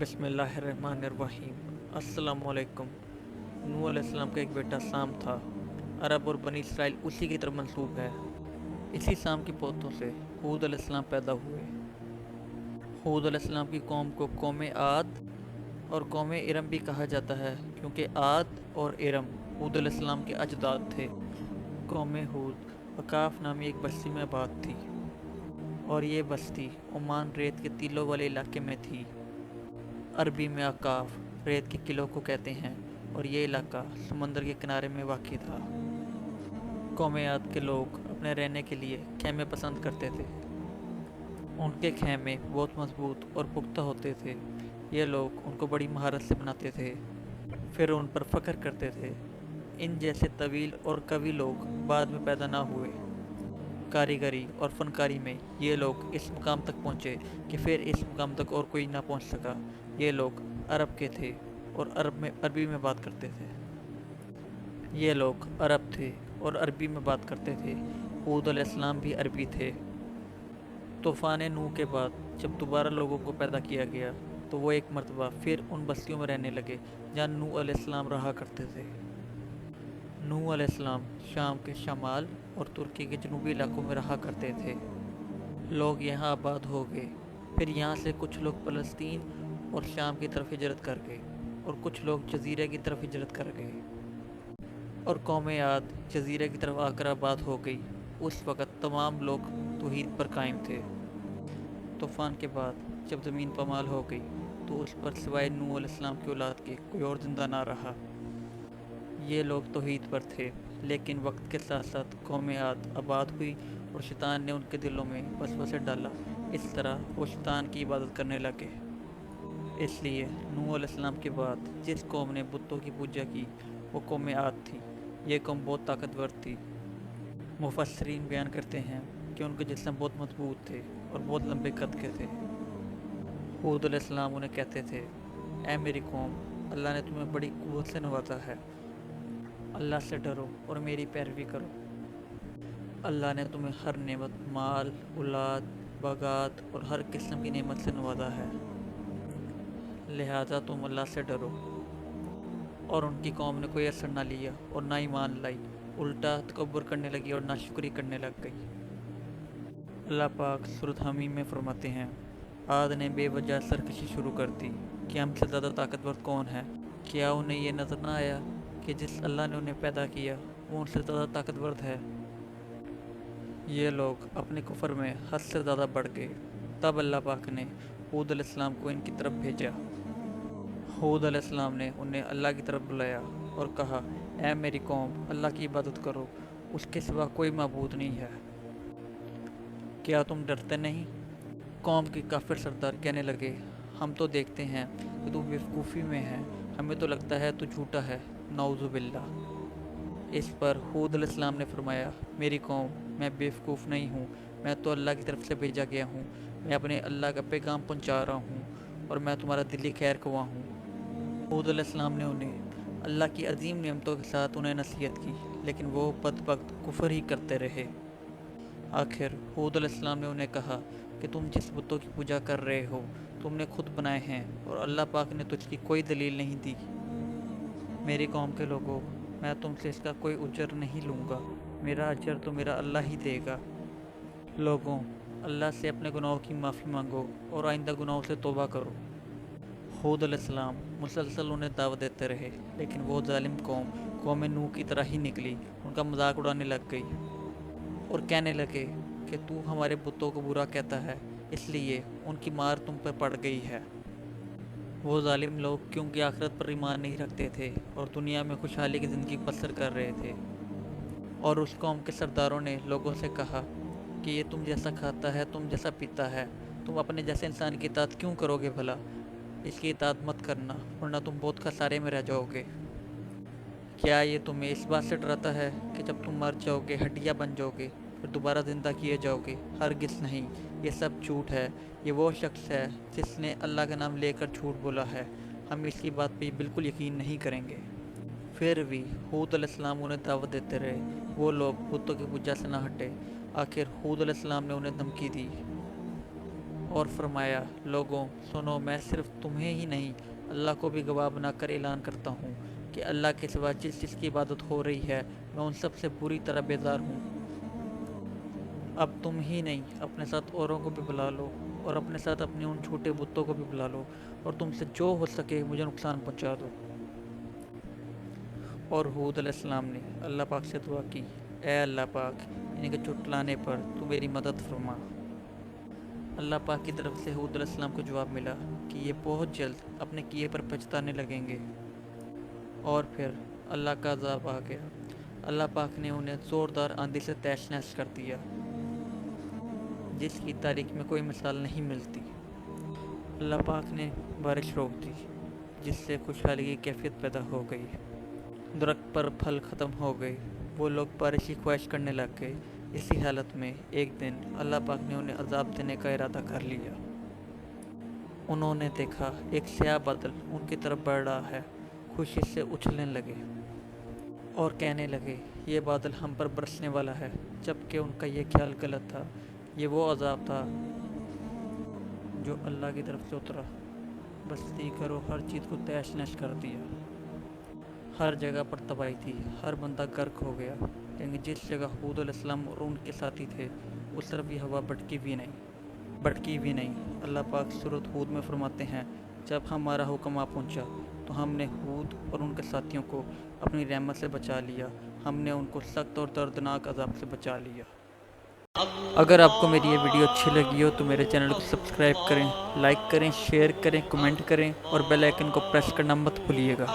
बिस्मिल्लाहिर्रहमानिर्रहीम। अस्सलामुअलैकुम। नूह अलैहिस्सलाम का एक बेटा साम था। अरब और बनी इसराइल उसी की तरफ मंसूब है। इसी साम के पोतों से हूद अलैहिस्सलाम पैदा हुए। हूद अलैहिस्सलाम की कौम को कौम आद और कौम इरम भी कहा जाता है, क्योंकि आद और इरम हूद अलैहिस्सलाम के अजदाद थे। कौम हूद अकाफ नामी एक बस्ती में आबाद थी, और ये बस्ती ओमान रेत के टीलों वाले इलाके में थी। अरबी में अकाफ रेत के किलों को कहते हैं, और ये इलाका समंदर के किनारे में वाक़ था। कौम आद के लोग अपने रहने के लिए खेमे पसंद करते थे। उनके खेमे बहुत मजबूत और पुख्ता होते थे। ये लोग उनको बड़ी महारत से बनाते थे, फिर उन पर फ़ख्र करते थे। इन जैसे तवील और कवि लोग बाद में पैदा ना हुए। कारीगरी और फनकारी में ये लोग इस मुकाम तक पहुँचे कि फिर इस मुकाम तक और कोई ना पहुँच सका। ये लोग अरब के थे और अरबी में बात करते थे। ये लोग अरब थे और अरबी में बात करते थे। हूद अलैहिस्सलाम भी अरबी थे। तूफ़ान नूह के बाद जब दोबारा लोगों को पैदा किया गया, तो वो एक मरतबा फिर उन बस्तियों में रहने लगे जहाँ नूह अलैहिस्सलाम रहा करते थे। नूह अलैहिस्सलाम शाम के शमाल और तुर्की के जनूबी इलाकों में रहा करते थे। लोग यहाँ आबाद हो गए। फिर यहाँ से कुछ लोग फ़लस्तीन और शाम की तरफ हिजरत कर गए, और कुछ लोग जज़ीरे की तरफ हिजरत कर गए, और कौम आद जज़ीरे की तरफ आकर आबाद हो गई। उस वक़्त तमाम लोग तौहीद पर कायम थे। तूफ़ान के बाद जब ज़मीन पमाल हो गई, तो उस पर सिवाय नूह अलैहिस्सलाम की औलाद के कोई और ज़िंदा ना रहा। ये लोग तौहीद पर थे, लेकिन वक्त के साथ साथ कौम आद आबाद हुई और शैतान ने उनके दिलों में वसवसे डाला। इस तरह वो शैतान की इबादत करने लगे। इसलिए नूह अलैहिस्सलाम के बाद जिस कौम ने बुतों की पूजा की, वो कौम आद थी। ये कौम बहुत ताकतवर थी। मुफस्सिरीन बयान करते हैं कि उनके जिस्म बहुत मजबूत थे और बहुत लंबे कद के थे। हूद अलैहिस्सलाम उन्हें कहते थे, ऐ मेरी कौम, अल्लाह ने तुम्हें बड़ी कुव्वत से नवाजा है। अल्लाह से डरो और मेरी पैरवी करो। अल्लाह ने तुम्हें हर नेमत, माल, औलाद, बागात और हर किस्म की नेमत से नवाजा है। लिहाजा तुम अल्लाह से डरो। और उनकी कौम ने कोई असर ना लिया और ना ईमान लाई, उल्टा तकब्बुर करने लगी और नाशुक्री करने लग गई। अल्लाह पाक सूरत हमीम में फरमाते हैं, आद ने बेवजह सरकशी शुरू कर दी कि हमसे ज़्यादा ताकतवर कौन है। क्या उन्हें ये नज़र ना आया कि जिस अल्लाह ने उन्हें पैदा किया वो उनसे ज़्यादा ताकतवर है। ये लोग अपने कुफर में हद से ज़्यादा बढ़ गए। तब अल्लाह पाक ने हूद अलैहिस्सलाम को इनकी तरफ भेजा। हूद अलैहिस्सलाम ने उन्हें अल्लाह की तरफ बुलाया और कहा, ऐ मेरी कौम, अल्लाह की इबादत करो, उसके सिवा कोई माबूद नहीं है। क्या तुम डरते नहीं? कौम के काफिर सरदार कहने लगे, हम तो देखते हैं कि तू बेवकूफ़ी में है, हमें तो लगता है तू झूठा है, नाउज़ुबिल्लाह। इस पर हूद अलैहिस्सलाम ने फरमाया, मेरी कौम, मैं बेवकूफ़ नहीं हूँ, मैं तो अल्लाह की तरफ से भेजा गया हूँ। मैं अपने अल्लाह का पैगाम पहुँचा रहा हूँ, और मैं तुम्हारा दिली खैर ख्वाह हूँ। हूद अलैहिस्सलाम ने उन्हें अल्लाह की अजीम नेमतों के साथ उन्हें नसीहत की, लेकिन वो बदबख्त कुफर ही करते रहे। आखिर हूद अलैहिस्सलाम ने उन्हें कहा कि तुम जिस बुतों की पूजा कर रहे हो, तुमने खुद बनाए हैं, और अल्लाह पाक ने तुझकी कोई दलील नहीं दी। मेरी कौम के लोगों, मैं तुमसे इसका कोई उजर नहीं लूँगा, मेरा अजर तो मेरा अल्लाह ही देगा। लोगों, अल्लाह से अपने गुनाहों की माफ़ी मांगो और आइंदा गुनाहों से तौबा करो। हूद अलैहिस्सलाम मुसलसल उन्हें दावत देते रहे, लेकिन वो जालिम कौम नूह की तरह ही निकली, उनका मजाक उड़ाने लग गई और कहने लगे कि तू हमारे बुतों को बुरा कहता है, इसलिए उनकी मार तुम पर पड़ गई है। वो जालिम लोग क्योंकि आखिरत पर ईमान नहीं रखते थे और दुनिया में खुशहाली की ज़िंदगी बसर कर रहे थे। और उस कौम के सरदारों ने लोगों से कहा कि ये तुम जैसा खाता है, तुम जैसा पीता है, तुम अपने जैसे इंसान की इताअत क्यों करोगे भला? इसकी इताअत मत करना, वरना तुम बहुत खसारे में रह जाओगे। क्या ये तुम्हें इस बात से डराता है कि जब तुम मर जाओगे, हड्डियाँ बन जाओगे, फिर दोबारा ज़िंदा किए जाओगे? हरगिज़ नहीं, ये सब झूठ है। ये वो शख्स है जिसने अल्लाह का नाम लेकर झूठ बोला है। हम इसकी बात पे बिल्कुल यकीन नहीं करेंगे। फिर भी हूद अलैहिस्सलाम उन्हें दावत देते रहे। वो लोग बुतों की पूजा से ना हटे। आखिर हूद अलैहिस्सलाम ने उन्हें धमकी दी اور فرمایا لوگوں سنو، میں صرف تمہیں ہی نہیں اللہ کو بھی گواہ بنا کر اعلان کرتا ہوں کہ اللہ کے سوا جس جس کی عبادت ہو رہی ہے میں ان سب سے بری طرح بیزار ہوں۔ اب تم ہی نہیں اپنے ساتھ اوروں کو بھی بلا لو اور اپنے ساتھ اپنے ان جھوٹے بتوں کو بھی بلا لو اور تم سے جو ہو سکے مجھے نقصان پہنچا دو۔ اور ہود علیہ السلام نے اللہ پاک سے دعا کی، اے اللہ پاک ان کے جھٹلانے پر تو میری مدد فرما۔ اللہ پاک کی طرف سے ہود علیہ السلام کو جواب ملا کہ یہ بہت جلد اپنے کیے پر پچھتانے لگیں گے۔ اور پھر اللہ کا عذاب آ گیا۔ اللہ پاک نے انہیں زوردار آندھی سے تہش نہش کر دیا جس کی تاریخ میں کوئی مثال نہیں ملتی۔ اللہ پاک نے بارش روک دی جس سے خوشحالی کی کیفیت پیدا ہو گئی۔ درخت پر پھل ختم ہو گئے، وہ لوگ بارش کی خواہش کرنے لگ گئے۔ اسی حالت میں ایک دن اللہ پاک نے انہیں عذاب دینے کا ارادہ کر لیا۔ انہوں نے دیکھا ایک سیاہ بادل ان کی طرف بڑھ رہا ہے، خوشی سے اچھلنے لگے اور کہنے لگے یہ بادل ہم پر برسنے والا ہے، جبکہ ان کا یہ خیال غلط تھا۔ یہ وہ عذاب تھا جو اللہ کی طرف سے اترا، بستی گھر و ہر چیز کو تہش نہش کر دیا۔ ہر جگہ پر تباہی تھی، ہر بندہ غرق ہو گیا، لیکن جس جگہ ہود علیہ السلام اور ان کے ساتھی تھے اس طرف یہ ہوا بھٹکی بھی نہیں۔ اللہ پاک سورۃ ہود میں فرماتے ہیں، جب ہمارا حکم آ پہنچا تو ہم نے ہود اور ان کے ساتھیوں کو اپنی رحمت سے بچا لیا، ہم نے ان کو سخت اور دردناک عذاب سے بچا لیا۔ اگر آپ کو میری یہ ویڈیو اچھی لگی ہو تو میرے چینل کو سبسکرائب کریں، لائک کریں، شیئر کریں، کمنٹ کریں اور بیل آئیکن کو پریس کرنا مت بھولیے گا۔